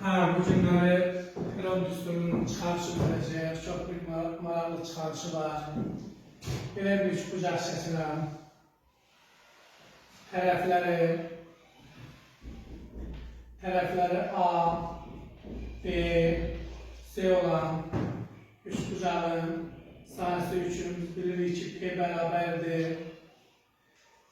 Bu günləri Firon düsturunun çıxarışı verəcək, çox bir maraqlı çıxarışı var. Belə bir üç bucaq çəkirəm. Tərəfləri A, B, C olan üç bucağın sahəsi üçün biz bilirik ki, P bərabərdir.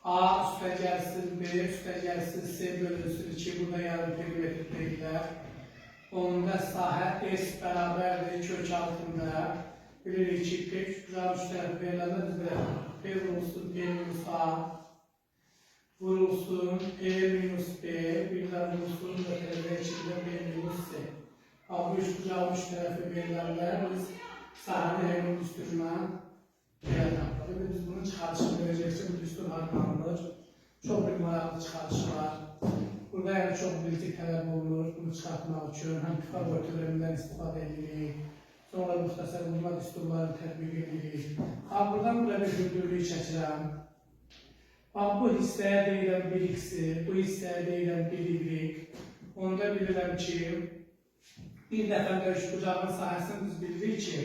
A üstə gəlsin, B üstə gəlsin, C bölünsün 2, burada yarım perimetr deyirlər. Onun da sahə S bərabərdir kök altında. Bilirik ki, P üç bucağın üç tərəfi veriləndə bizdə P vurulsun, P minus A, vurulsun, P minus B, bir də vurulsun, ötədə içində B minus C. Bu üç bucağın üç tərəfi veriləndə biz sahəni həmin düsturuna yaratmalı. Biz bunun çıxarışını verəcəksə, bu düstur harmandır. Çox bir maraqlı çıxarışı var. Burada yəni çox bildik tələb olunur, bunu çıxartmaq üçün həm Pifagor teoremindən istifadə edirik. Sonra müxtəsər bulma düsturlarını tətbiq edirik. Buradan burada bir hündürlüyü çəkirəm. Bu hissəyə deyilən 1x-i, bu hissəyə deyilən 1y. Onda bilirəm ki, bir dəfəndə üç bucağın sahəsini biz bilirik ki,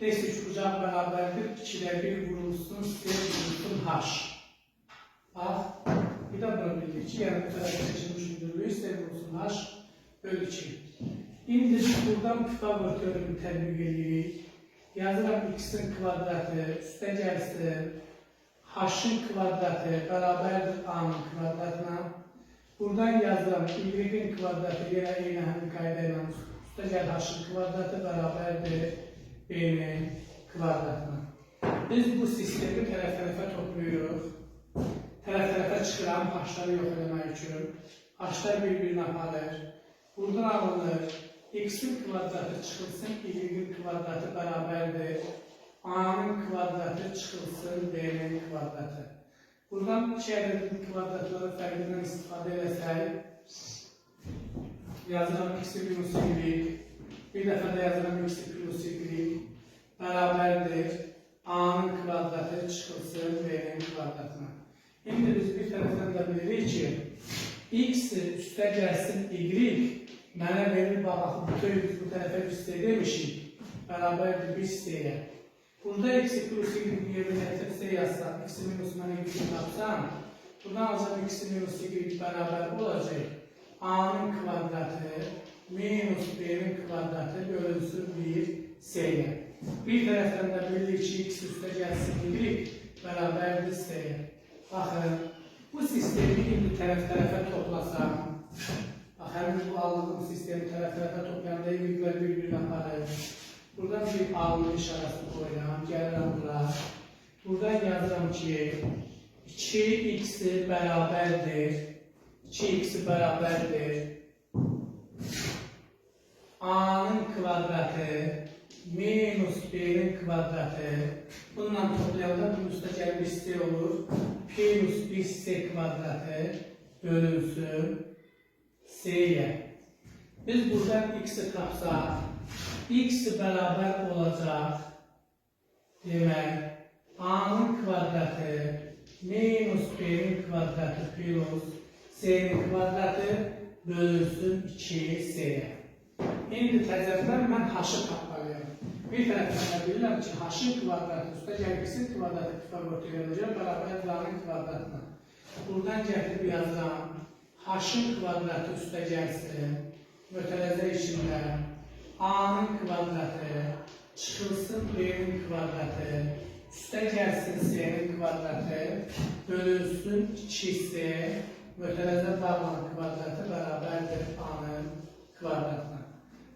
S üç bucaq bərabərdir, 2-də 1 vurulsun, C vurulsun H. Bir də bunu bilirik ki, yəni bu tərəfə seçilmiş hündürlüyü C vurulsun H bölü 2. İndi biz buradan Pifagor teoremini tətbiq edirik. Yazıram x-in kvadratı üstə gəlsin, h-in kvadratı bərabərdir a-nın kvadratına. Buradan yazıram y-in kvadratı yenə eyni həmin qayda ilə üstə gəl h-in kvadratı bərabərdir b-nin kvadratına. Biz bu sistemi tərəf-tərəfə toplayırıq. Tərəf-tərəfə çıxıram h-ları yox eləmək üçün. H-lar bir-birini aparır. Buradan alınır. X-in kvadratı çıxılsın, y-in kvadratı bərabərdir. A-nın kvadratı çıxılsın, b-nin kvadratı. Buradan iki ədədin kvadratları fərqindən istifadə eləsək, yazıram x-i minus y, bir dəfə də yazıram x-i plus y, bərabərdir. A-nın kvadratı çıxılsın, b-nin kvadratına. İndi biz bir tərəfdən də bilirik ki, x-i üstə gəlsin, y, mənə verir, baxın, bütün biz bu tərəfə bir c demişik, bərabərdir bir c-yə. Burada x-i plus y-in yerinə c yazsam, x-i minus mənə y tapsam, buradan alacaq x-i minus y bərabər olacaq. A-nın kvadratı minus b-nin kvadratı bölünsün bir c-yə. Bir tərəfdən də bilirik ki, x üstə gəlsin y bərabərdir c-yə. Baxın, bu sistemi indi tərəf-tərəfə toplasam, həmin bu aldığım sistemi tərəf-tərəfə toplayanda y-lər bir-birini aparır. Buradan bir alnı işarəsi qoyuram, gəlirəm bura. Buradan yazıram ki, 2x-i bərabərdir, 2x-i bərabərdir a-nın kvadratı minus b-nin kvadratı. Bununla toplayanda bunun üstə gəlmiş c olur, plus 1c kvadratı bölünsün c-yə. Biz buradan x-i tapsaq, x bərabər olacaq, demək, a-nın kvadratı minus b-nin kvadratı plus c-nin kvadratı bölünsün 2c-yə. İndi təzədən mən h-ı tapmalıyam. Bir tərəfdən də bilirəm ki, h-ın kvadratı üstə gəl x-in kvadratı Pifagor teoremindən bərabər a-nın kvadratına. Buradan gətirib yazıram, h-ın kvadratı üstə gəlsin, mütələzə içində a-nın kvadratı çıxılsın b-nin kvadratı, üstə gəlsin c-nin kvadratı, bölünsün 2c, mütələzə bağlanın kvadratı bərabərdir a-nın kvadratına.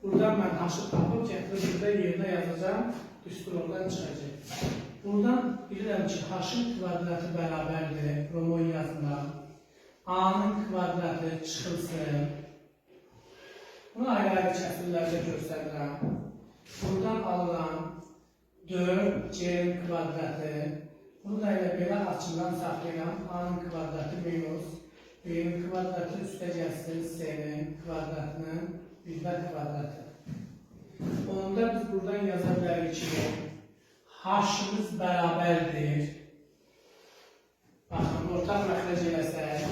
Buradan mən h-ı tapıb, gətirib burada yerinə yazacağım, düstur oradan çıxacaq. Buradan bilirəm ki, h-ın kvadratı bərabərdir, Romoy yazıram, a-nın kvadratı çıxılsın. Bunu ayrı-ayrı kəsirlərdə göstərirəm. Buradan alıram 4c-nin kvadratı. Bunu da elə belə açımdan saxlayıram. A-nın kvadratı minus b-nin kvadratı üstə gəlsin c-nin kvadratının bizdə kvadratı. Onda biz buradan yaza bilərik ki, h-ımız bərabərdir. Baxın, ortaq məxrəc eləsək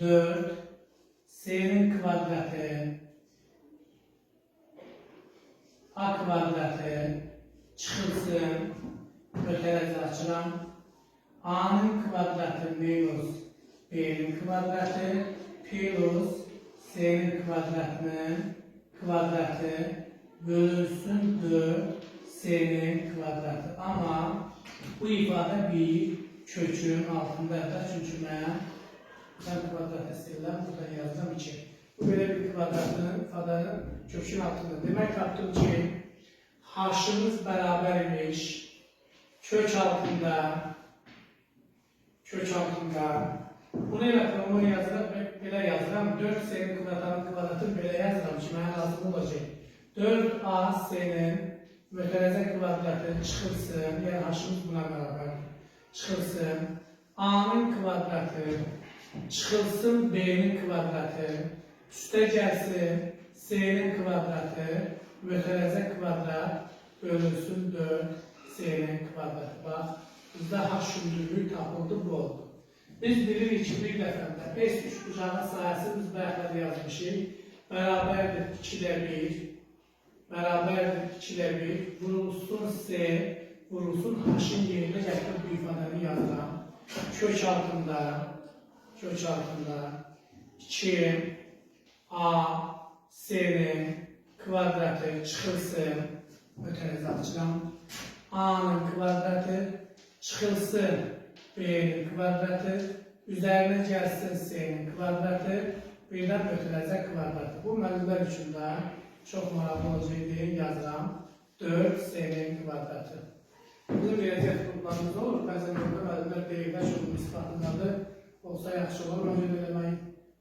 4 c-nin kvadratı A kvadratı çıxılsın, ötərəzi açıram. A'nın kvadratı minus B'nin kvadratı plus C'nin kvadratı bölünsün 4 C'nin kvadratı. Ama bu ifade bir kökün altındadır. Çünkü ben kvadrat istəyirəm, buradan yazdım 2. Bu böyle bir kvadratın ifadenin kökün altında. Demek yaptım ki h'ımız berabermiş. Kök altında. Bunu yapıyorum, bunu yazıram, belə yazıram. 4C'nin kvadratı belə yazıram ki, mənə lazım olacaq. 4AC'nin mütərəzə kvadratı çıxılsın, yəni h'ımız buna beraber çıxılsın. A'nın kvadratı çıxılsın, B'nin kvadratı, üstə gəlsin, C'nin kvadratı, mütərəzə kvadrat bölünsün 4 C'nin kvadratı. Bax, bizdə h şümlülük tapıldı, bu oldu. Biz bilirik ki, bir dəfəndə S üçbucağın sayəsi biz bəyəkləri yazmışıq. Bərabərdir 2-də 1, vurulsun C, vurulsun H'ın yerine gətirib bu ifadəni yazıram. Kök altında 2A C'nin kvadratı çıxılsın, ötərizi açıram. A'nın kvadratı çıxılsın, B'nin kvadratı, üzerine gəlsin C'nin kvadratı, birdən ötürəcək kvadratı. Bu müəllimlər üçün də çox maraqlı olacaq yazıram. 4 C'nin kvadratı. Bizim verəcək qruplarımız olur. Bəzən burada müəllimlər deyirlər, çox isbatındadır. Olsa yaxşı olur. Önce də mən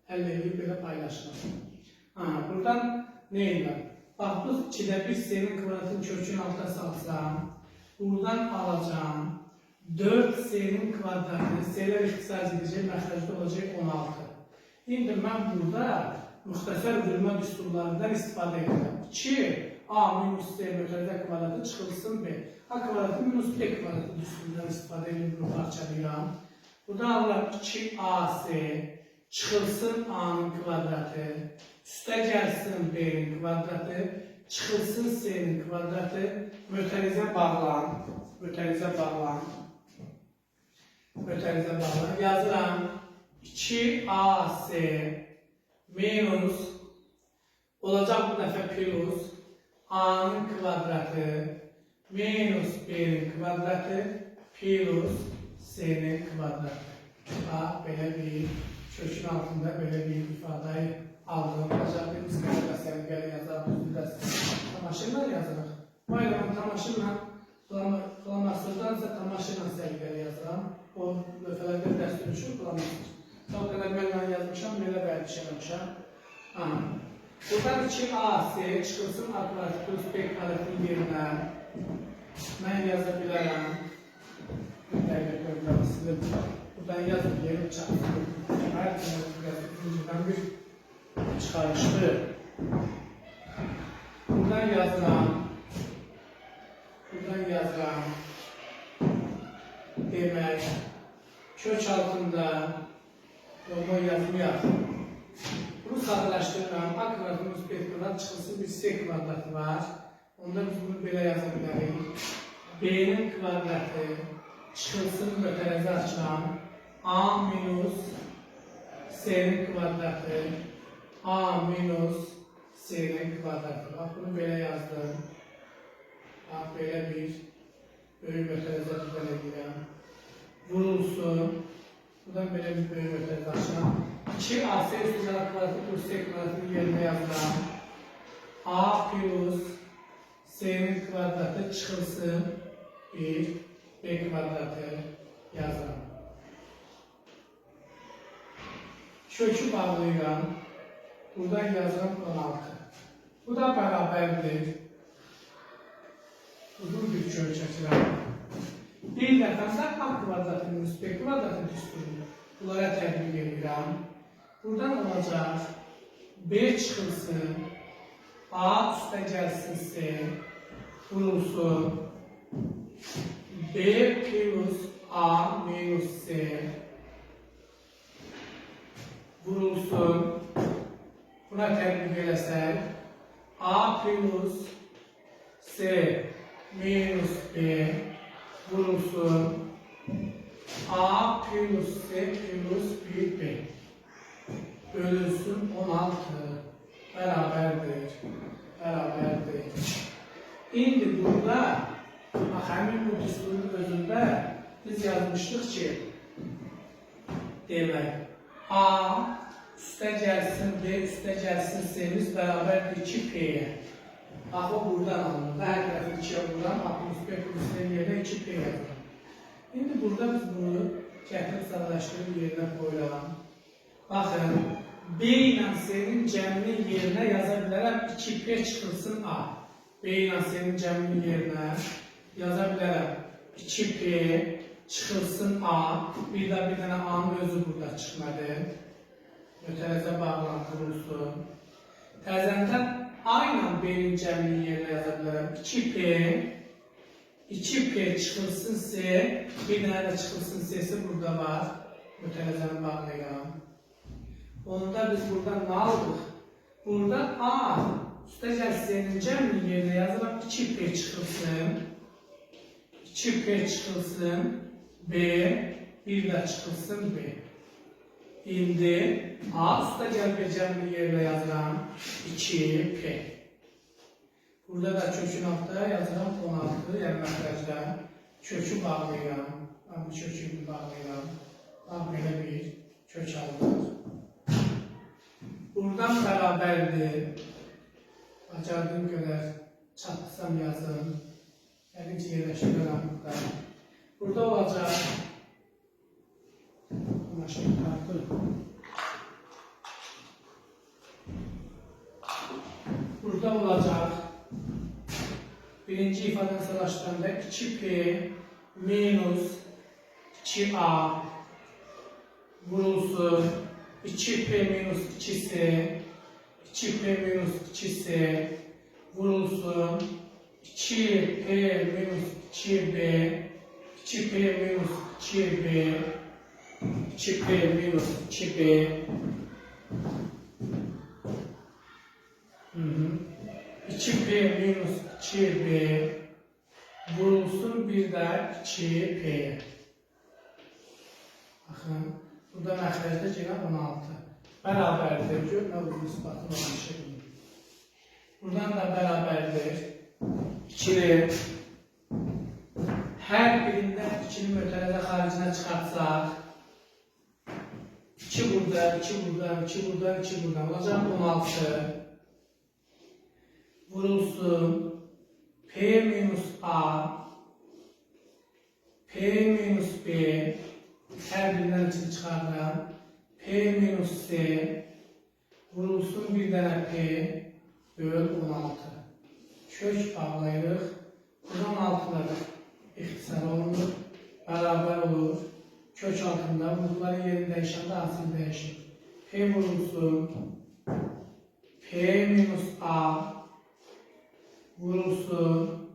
həll edib belə paylaşıram. Buradan ne edirəm? Bax, bu 2-də 1 C'nin kvadratının kökünün altına salsam, buradan alacağım 4 C'nin kvadratını C'lər ixtisas edəcək, məxrəcdə olacaq 16. İndi mən burada müxtəsər bölmə düsturlarından istifadə edirəm. 2A minus C mütərəzə kvadratı çıxılsın B. A kvadratı minus B kvadratı düsturundan istifadə edib bunu parçalayıram. Burada alıram 2AC çıxılsın A'nın kvadratı, üstə gəlsin B'nin kvadratı, çıxılsın C'nin kvadratı, mütərizə bağlan. Yazıram 2AC minus olacaq bu dəfə plus A'nın kvadratı minus B'nin kvadratı plus C'nin kvadratı. Bax, belə bir kökün altında belə bir ifadəyi aldığım olacaq. Bir müstəqil səliqəli yazarıq, tamaşırla yazırıq. Bu ayırımın tamaşırla Flamasırdansa tamaşırla səliqəli yazıram. O lövhələrdə dəstür üçün flamasır. Son qədər mən yazmışam, belə bəlkişələmişəm. Buradan 2AC çıxılsın A kvadratı plus B kvadratının yerinə mən yaza bilərəm. Buradan yazın, yeri çatır. Hər türlü bir çıxarışdır. Buradan yazıram. Demək, kök altında yolda yazımı yazdım. Bunu sadələşdirirəm. A kvadratı minus B kvadrat çıxılsın, bir C kvadratı var. Onda biz bunu belə yaza bilərik. B'nin kvadratı çıxılsın, ötərəzi açıram. A minus C'nin kvadratı, A minus C'nin kvadratı. Bax, bunu belə yazdım. Bax, belə bir böyük ötərəzi düzən edirəm. Vurulsun. Buradan belə bir böyük ötərəzi açıram. 2AC üstündə kvadratı plus C kvadratının yerine yazıram. A plus C'nin kvadratı çıxılsın, bir B kvadratı yazıram. Kökü bağlayıram. Buradan yazıram 16. Bu da bərabərdir. Uzun bir kök çəkirəm. Bir dəfəndə A kvadratı minus B kvadratı düsturunu bunlara tətbiq edirəm. Buradan olacaq B çıxılsın, A üstə gəlsin C, vurulsun, B plus A minus C, vurulsun, buna tətbiq eləsək, A plus S minus B vurulsun A plus S plus büyük B bölünsün 16 beraberdir. İndi burada həmin bu düsturun özündə biz yazmışdıq ki demək A üstə gəlsin B üstə gəlsin S'miz bərabərdir 2P'yə. Axı buradan alınır. Hər tərəfi 2'yə vuran 65 plus S yerine 2P yazılır. İndi burada biz bunu gətirib sadələşdirib yerinə qoyuram. Baxın, B ilə S'nin cəminin yerinə yaza bilərəm 2P çıxılsın A. B ilə S'nin cəminin yerinə yaza bilərəm 2P çıxılsın A. Bir dənə A'nın özü burada çıxmadı. Ötərəzə bağlantı olsun. Təzəndən A ilə B'nin cəminin yerinə yaza bilərəm 2P çıxılsın S, bir dənə də çıxılsın S'si burada var. Ötərəzəni bağlayıram. Onda biz buradan nə aldıq? Burada A üstə gəl S'nin cəminin yerinə yazıram 2P çıxılsın. 2P çıxılsın B, bir də çıxılsın B. İndi A üstə gəl B cəminin yerinə yazıram 2P. Burada da kökün altında yazıram 16, yəni məxrəcdən kökü bağlayıram. Bu kökü bağlayıram. Belə bir kök aldıq. Buradan bərabərdir. Bacardığım qədər çatdırsam yazın. Yəqin ki, yerləşdirərəm burada. Burada olacaq. Burada olacaq. Birinci ifadən sırlaşdıranda 2P minus 2A vurulsun 2P minus 2S 2P minus 2S vurulsun 2P minus 2B 2P minus 2B 2P minus 2B 2P minus 2B vurulsun bir də 2P'ye. Baxın, burada məxrəcdə yenə 16. Bərabərdir. Gör, nə bu nisbatı olan şey. Buradan da bərabərdir. 2'nin hər birindən 2'ni mötərəzə xaricinə çıxartsaq 2 burada, 2 buradan, 2 buradan, 2 buradan olacaq 16. Vurulsun P minus A P minus B hər birindən 2'ni çıxardıram P minus C vurulsun bir dənə P böl 16. Kök bağlayırıq. 16'lar ixtisar olunur, bərabər olur. Kök altında bunların yerini dəyişəndə asıl dəyişir. P vurulsun P minus A vurulsun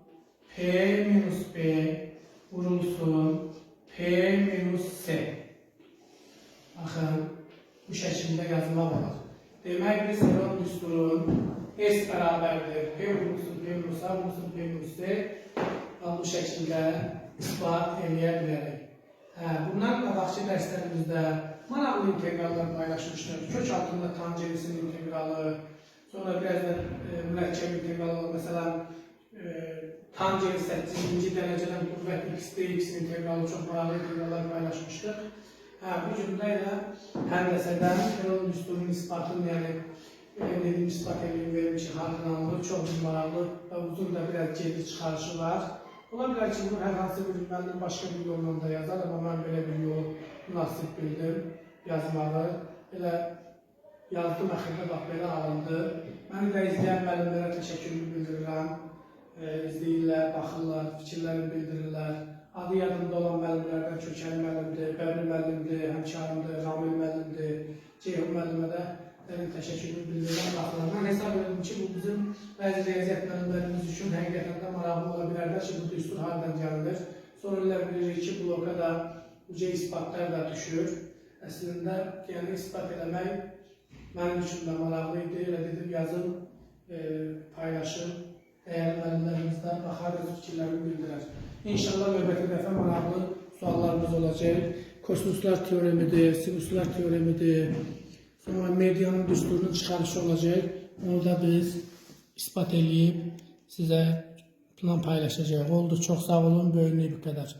P minus B vurulsun P minus C. Baxın, bu şəkildə yazmaq olur. Demək, biz heron düsturun S bərabərdir. P vurulsun P minus A vurulsun P minus C. Bu şəkildə ispat eləyə bilərik. Bundan qabaqçı dərslərimizdə maraqlı inteqrallar paylaşmışdır. Kök altında tangensin inteqralı, sonra biraz da mürəkkəb inteqralı, məsələn, tangen 8-ci dərəcədən qüvvət x dx inteqralı çox maraqlı inteqrallar paylaşmışdır. Bu cümlə ilə həndəsədən heron düsturun isbatını, yəni dediyim ispat eləyim verilmişi xatırlanılır. Çox maraqlı və uzun da biraz geri çıxarışı var. Ola bilər ki, bunu hər hansı bir müəllim başqa bir yolla da yazar, amma mən belə bir yolu münasib bildim yazmağı. Elə yazdım, əxirdə bax, belə alındı. Məni də izləyən müəllimlərə təşəkkürümü bildirirəm. İzləyirlər, baxırlar, fikirlərini bildirirlər. Adı yadımda olan müəllimlərdən Kökəli müəllimdir, Bəbri müəllimdir, həmkarımdır, Ramil müəllimdir, Ceyhun müəllimə də təşəkkürümü bildirirəm, baxırlar. Mən hesab edirəm ki, bu bizim bəzi riyaziyyat müəllimlərimiz üçün həqiqətən də maraqlı ola bilərlər ki, bu düstur haradan gəlir. Sonra elə bilirik ki, bloka da uca isbatlar da düşür. Əslində, yəni isbat eləmək mənim üçün də maraqlı idi. Elə dedim, yazım, paylaşım, değerli müəllimlərimizdən baxar, öz fikirlərini bildirər. İnşallah növbəti dəfə maraqlı suallarımız olacaq. Kosinuslar teoremidir, sinuslar teoremidir, sonra medianın düsturunun çıxarışı olacaq. Onu da biz ispat edib sizə plan paylaşacağıq. Oldu, çox sağ olun, böyünlük bu qədər.